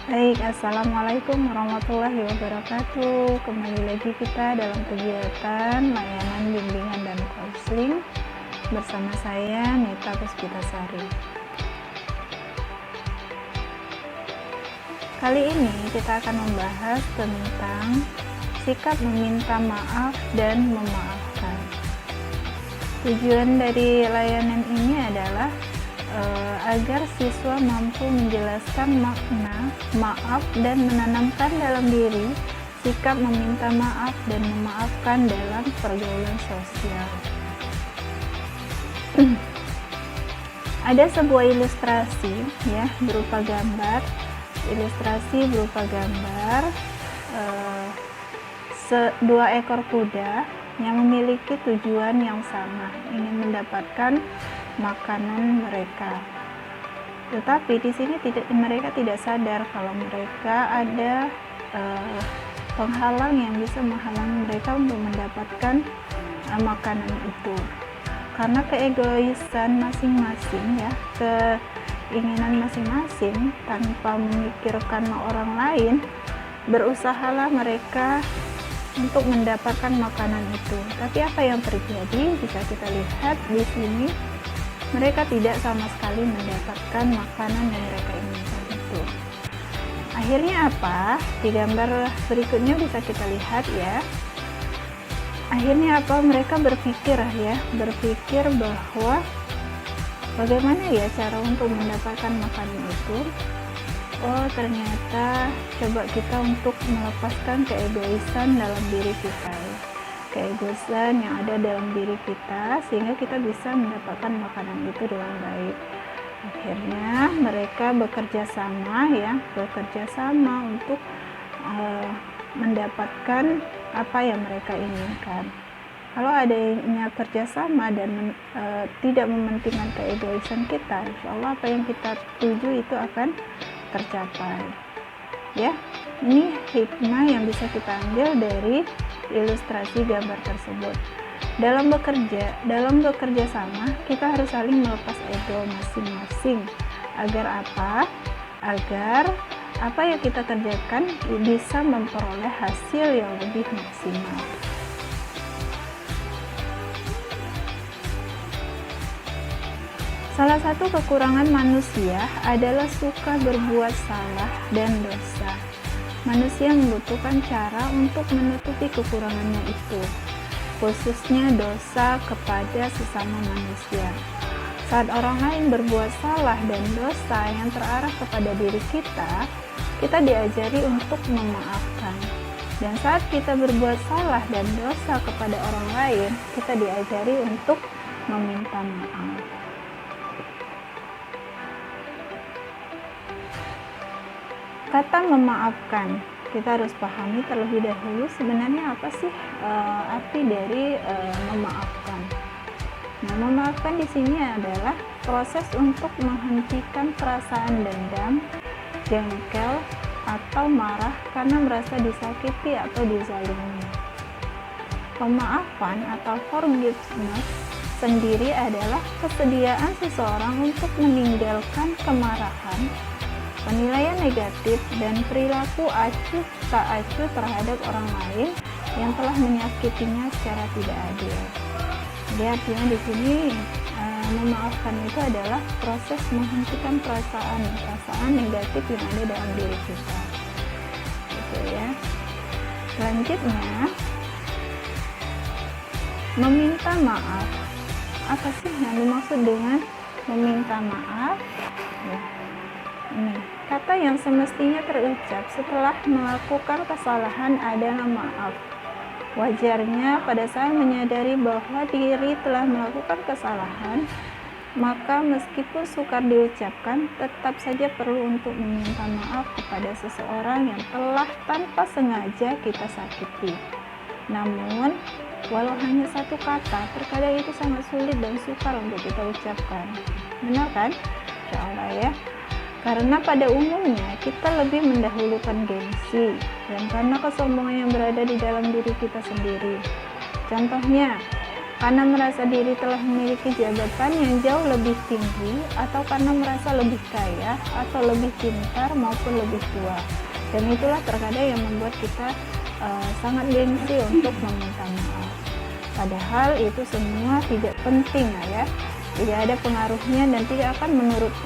Baik, Assalamualaikum warahmatullahi wabarakatuh. Kembali lagi kita dalam kegiatan layanan bimbingan dan konseling bersama saya Nita Puspitasari. Kali ini kita akan membahas tentang sikap meminta maaf dan memaafkan. Tujuan dari layanan ini adalah agar siswa mampu menjelaskan makna maaf dan menanamkan dalam diri sikap meminta maaf dan memaafkan dalam pergaulan sosial. Ada sebuah ilustrasi ya berupa gambar, dua ekor kuda yang memiliki tujuan yang sama, ingin mendapatkan makanan mereka. Tetapi di sini mereka tidak sadar kalau mereka ada penghalang yang bisa menghalangi mereka untuk mendapatkan makanan itu. Karena keegoisan masing-masing ya, keinginan masing-masing tanpa memikirkan orang lain, berusahalah mereka untuk mendapatkan makanan itu. Tapi apa yang terjadi? Bisa kita lihat di sini, mereka tidak sama sekali mendapatkan makanan yang mereka inginkan itu. Akhirnya apa? Di gambar berikutnya bisa kita lihat ya. Akhirnya apa? Mereka berpikir bahwa bagaimana ya cara untuk mendapatkan makanan itu? Oh, ternyata coba kita untuk melepaskan keegoisan dalam diri kita ya. Keegoisan yang ada dalam diri kita sehingga kita bisa mendapatkan makanan itu dengan baik. Akhirnya mereka bekerja sama untuk mendapatkan apa yang mereka inginkan. Kalau adanya kerjasama dan tidak mementingkan keegoisan kita, insya Allah apa yang kita tuju itu akan tercapai. Ya, ini hikmah yang bisa kita ambil dari ilustrasi gambar tersebut. Dalam bekerja sama, kita harus saling melepas ego masing-masing. Agar apa? Agar apa yang kita kerjakan bisa memperoleh hasil yang lebih maksimal. Salah satu kekurangan manusia adalah suka berbuat salah dan dosa. Manusia membutuhkan cara untuk menutupi kekurangannya itu, khususnya dosa kepada sesama manusia. Saat orang lain berbuat salah dan dosa yang terarah kepada diri kita diajari untuk memaafkan. Dan saat kita berbuat salah dan dosa kepada orang lain, kita diajari untuk meminta maaf. Kata memaafkan, kita harus pahami terlebih dahulu sebenarnya apa sih arti dari memaafkan. Nah, memaafkan di sini adalah proses untuk menghentikan perasaan dendam, jengkel, atau marah karena merasa disakiti atau dizalimi. Pemaafan atau forgiveness sendiri adalah kesediaan seseorang untuk meninggalkan kemarahan, penilaian negatif, dan perilaku acuh tak acuh terhadap orang lain yang telah menyakitinya secara tidak adil. Jadi artinya di sini memaafkan itu adalah proses menghentikan perasaan negatif yang ada dalam diri kita. Gitu ya. Selanjutnya, meminta maaf. Apa sih yang dimaksud dengan meminta maaf? Ya. Ini kata yang semestinya terucap setelah melakukan kesalahan adalah maaf. Wajarnya pada saat menyadari bahwa diri telah melakukan kesalahan, maka meskipun sukar diucapkan, tetap saja perlu untuk meminta maaf kepada seseorang yang telah tanpa sengaja kita sakiti. Namun, walau hanya satu kata, terkadang itu sangat sulit dan sukar untuk kita ucapkan. Benar kan? Insya Allah ya. Karena pada umumnya kita lebih mendahulukan gengsi dan karena kesombongan yang berada di dalam diri kita sendiri. Contohnya, karena merasa diri telah memiliki jabatan yang jauh lebih tinggi, atau karena merasa lebih kaya, atau lebih pintar, maupun lebih tua. Dan itulah terkadang yang membuat kita sangat gengsi untuk meminta maaf. Padahal itu semua tidak penting ya, tidak ada pengaruhnya dan tidak akan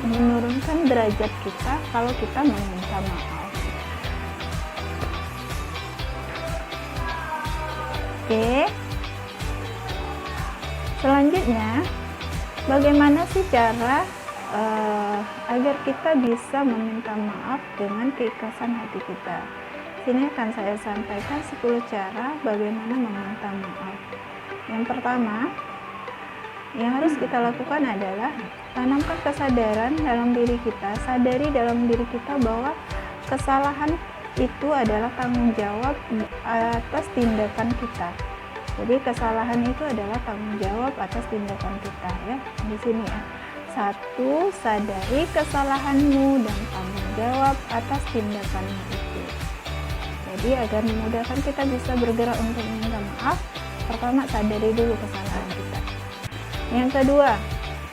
menurunkan derajat kita kalau kita meminta maaf. Oke. Selanjutnya, bagaimana sih cara agar kita bisa meminta maaf dengan keikhlasan hati kita? Sini akan saya sampaikan 10 cara bagaimana meminta maaf. Yang pertama, yang harus kita lakukan adalah tanamkan kesadaran dalam diri kita, sadari dalam diri kita bahwa kesalahan itu adalah tanggung jawab atas tindakan kita. Jadi kesalahan itu adalah tanggung jawab atas tindakan kita ya. Di sini ya. 1. Sadari kesalahanmu dan tanggung jawab atas tindakanmu itu. Jadi agar memudahkan kita bisa bergerak untuk meminta maaf, pertama sadari dulu kesalahan kita. Yang kedua,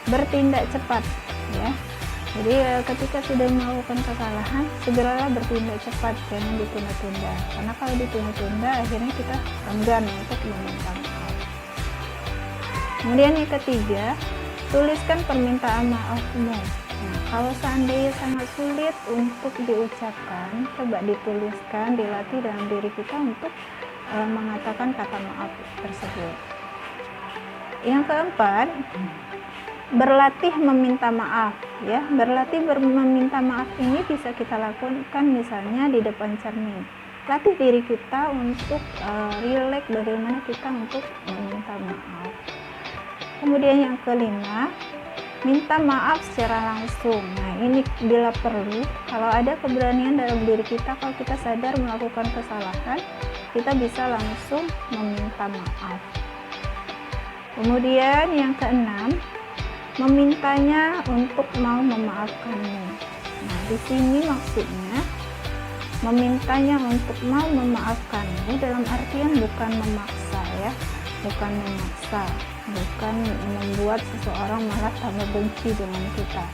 bertindak cepat ya. Jadi ketika sudah melakukan kesalahan, segeralah bertindak cepat, jangan ditunda-tunda. Karena kalau ditunda-tunda, akhirnya kita enggan untuk meminta maaf. Kemudian yang ketiga, tuliskan permintaan maafmu. Nah, kalau seandainya sangat sulit untuk diucapkan, coba dituliskan, dilatih dalam diri kita untuk mengatakan kata maaf tersebut. Yang keempat, berlatih meminta maaf ya. Berlatih meminta maaf ini bisa kita lakukan misalnya di depan cermin. Latih diri kita untuk rileks bagaimana kita untuk meminta maaf. Kemudian yang kelima, minta maaf secara langsung. Nah, ini bila perlu, kalau ada keberanian dalam diri kita, kalau kita sadar melakukan kesalahan, kita bisa langsung meminta maaf. Kemudian yang keenam, memintanya untuk mau memaafkanmu. Nah, di sini maksudnya memintanya untuk mau memaafkanmu dalam artian bukan memaksa ya, bukan memaksa, bukan membuat seseorang malah tambah benci dengan kita,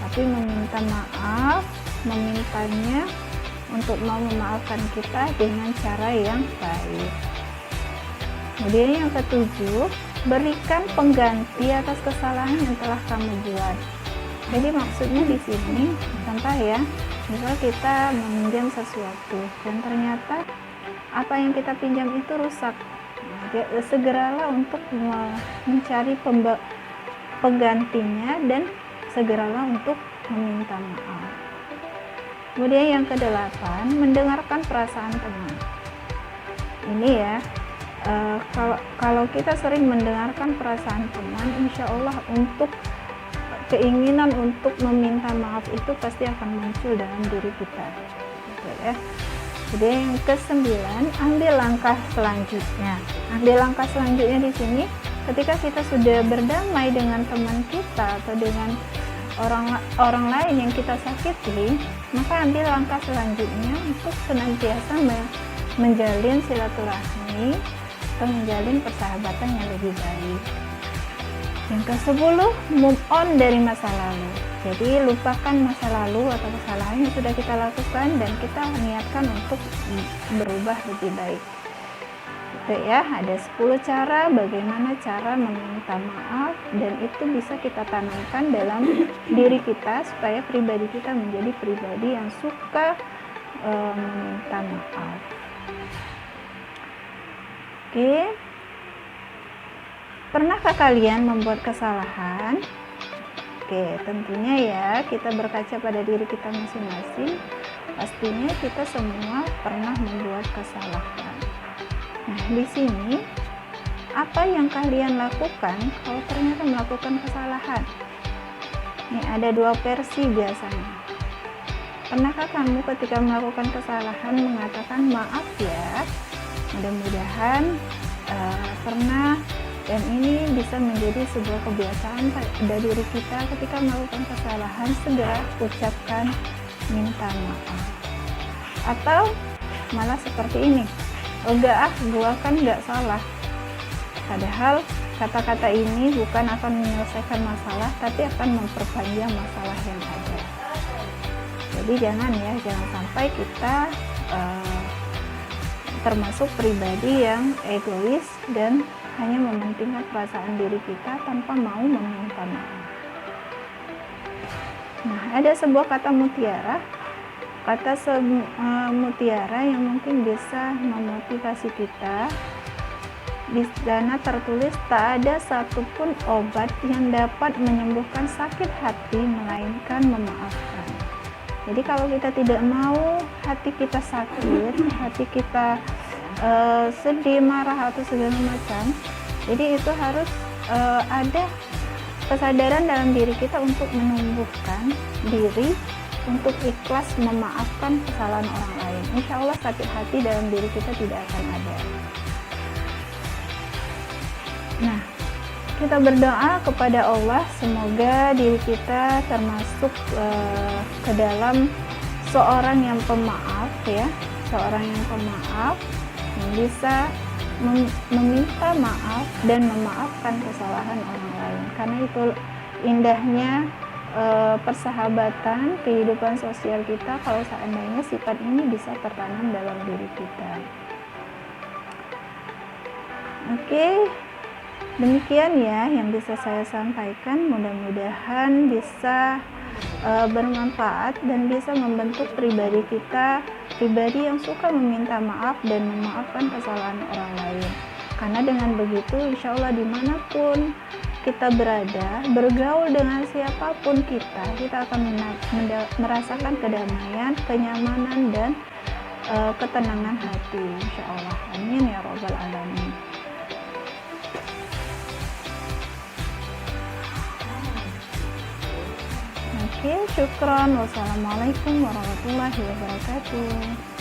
tapi meminta maaf, memintanya untuk mau memaafkan kita dengan cara yang baik. Kemudian yang ketujuh, berikan pengganti atas kesalahan yang telah kamu buat. Jadi maksudnya di sini, contoh ya, misal kita meminjam sesuatu dan ternyata apa yang kita pinjam itu rusak. Nah, segeralah untuk mencari penggantinya dan segeralah untuk meminta maaf. Kemudian yang kedelapan, mendengarkan perasaan teman. Ini ya. Kalau kita sering mendengarkan perasaan teman, insya Allah untuk keinginan untuk meminta maaf itu pasti akan muncul dalam diri kita, gitu ya. Jadi yang ke-9, ambil langkah selanjutnya. Ambil langkah selanjutnya di sini, ketika kita sudah berdamai dengan teman kita atau dengan orang lain yang kita sakiti, maka ambil langkah selanjutnya untuk senantiasa menjalin silaturahmi atau menjalin persahabatan yang lebih baik. Yang ke-10, move on dari masa lalu. Jadi lupakan masa lalu atau kesalahan yang sudah kita lakukan dan kita niatkan untuk berubah lebih baik. Gitu ya, ada 10 cara bagaimana cara meminta maaf dan itu bisa kita tanamkan dalam diri kita supaya pribadi kita menjadi pribadi yang suka meminta maaf. Oke, pernahkah kalian membuat kesalahan? Oke, tentunya ya kita berkaca pada diri kita masing-masing. Pastinya kita semua pernah membuat kesalahan. Nah, di sini apa yang kalian lakukan kalau ternyata melakukan kesalahan? Nih ada 2 versi biasanya. Pernahkah kamu ketika melakukan kesalahan mengatakan maaf ya? Mudah-mudahan pernah, dan ini bisa menjadi sebuah kebiasaan pada diri kita ketika melakukan kesalahan segera ucapkan minta maaf. Atau malah seperti ini, enggak gua kan nggak salah, padahal kata-kata ini bukan akan menyelesaikan masalah, tapi akan memperpanjang masalah yang ada. Jadi jangan sampai kita termasuk pribadi yang egois dan hanya mementingkan perasaan diri kita tanpa mau meminta maaf. Nah, ada sebuah kata mutiara, mutiara yang mungkin bisa memotivasi kita. Di sana tertulis, tak ada satupun obat yang dapat menyembuhkan sakit hati melainkan memaafkan. Jadi kalau kita tidak mau hati kita sakit, hati kita sedih, marah atau segala macam, jadi itu harus ada kesadaran dalam diri kita untuk menumbuhkan diri untuk ikhlas memaafkan kesalahan orang lain. Insya Allah sakit hati dalam diri kita tidak akan ada. Nah, kita berdoa kepada Allah semoga diri kita termasuk ke dalam seorang yang pemaaf, seorang yang pemaaf yang bisa meminta maaf dan memaafkan kesalahan orang lain. Karena itu indahnya persahabatan, kehidupan sosial kita kalau seandainya sifat ini bisa tertanam dalam diri kita. Oke. Demikian yang bisa saya sampaikan, mudah-mudahan bisa bermanfaat dan bisa membentuk pribadi kita, pribadi yang suka meminta maaf dan memaafkan kesalahan orang lain. Karena dengan begitu insya Allah dimanapun kita berada, bergaul dengan siapapun kita akan merasakan kedamaian, kenyamanan dan ketenangan hati insya Allah. Amin ya Rabbal Alamin. Oke, syukron. Wassalamualaikum warahmatullahi wabarakatuh.